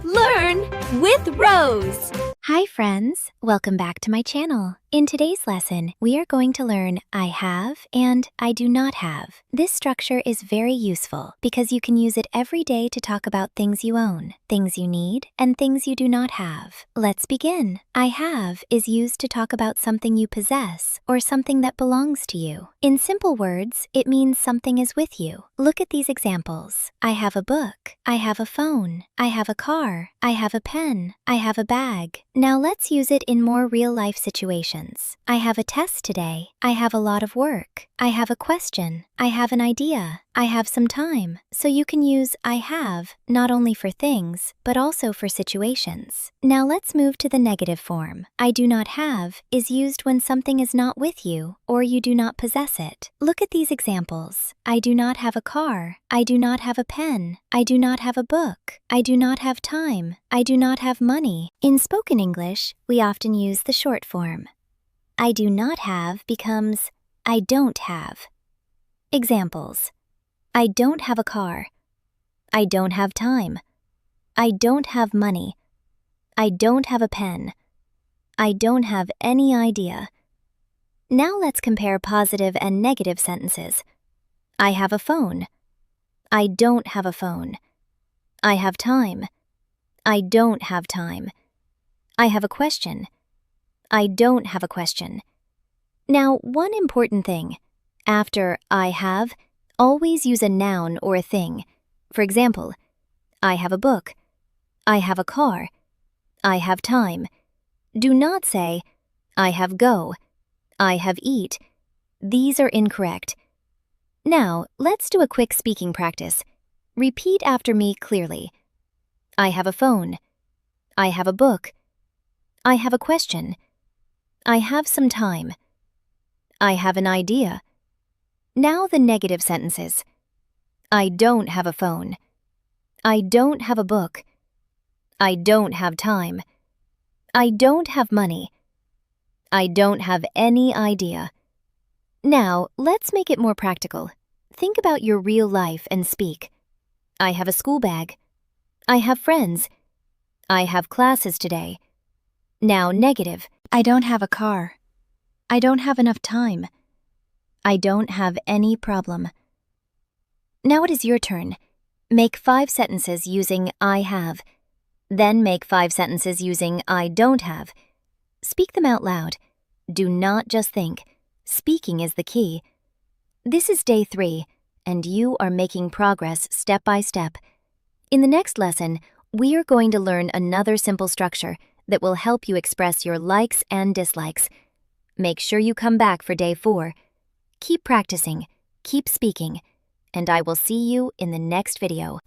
Learn with Rose! Hi friends, welcome back to my channel. In today's lesson, we are going to learn I have and I do not have. This structure is very useful because you can use it every day to talk about things you own, things you need, and things you do not have. Let's begin. I have is used to talk about something you possess or something that belongs to you. In simple words, it means something is with you. Look at these examples. I have a book. I have a phone. I have a car. I have a pen. I have a bag. Now let's use it in more real-life situations. I have a test today. I have a lot of work. I have a question. I have an idea. I have some time. So you can use I have not only for things, but also for situations. Now let's move to the negative form. I do not have is used when something is not with you or you do not possess it. Look at these examples. I do not have a car. I do not have a pen. I do not have a book. I do not have time. I do not have money. In spoken English, we often use the short form. I do not have becomes I don't have. Examples. I don't have a car. I don't have time. I don't have money. I don't have a pen. I don't have any idea. Now let's compare positive and negative sentences. I have a phone. I don't have a phone. I have time. I don't have time. I have a question. I don't have a question. Now, one important thing. After I have, always use a noun or a thing. For example, I have a book. I have a car. I have time. Do not say, I have go. I have eat. These are incorrect. Now, let's do a quick speaking practice. Repeat after me clearly. I have a phone. I have a book. I have a question. I have some time. I have an idea. Now the negative sentences. I don't have a phone. I don't have a book. I don't have time. I don't have money. I don't have any idea. Now, let's make it more practical. Think about your real life and speak. I have a school bag. I have friends. I have classes today. Now negative. I don't have a car. I don't have enough time. I don't have any problem. Now it is your turn. Make 5 sentences using I have. Then make 5 sentences using I don't have. Speak them out loud. Do not just think. Speaking is the key. This is day 3, and you are making progress step by step. In the next lesson, we are going to learn another simple structure that will help you express your likes and dislikes. Make sure you come back for day 4. Keep practicing, keep speaking, and I will see you in the next video.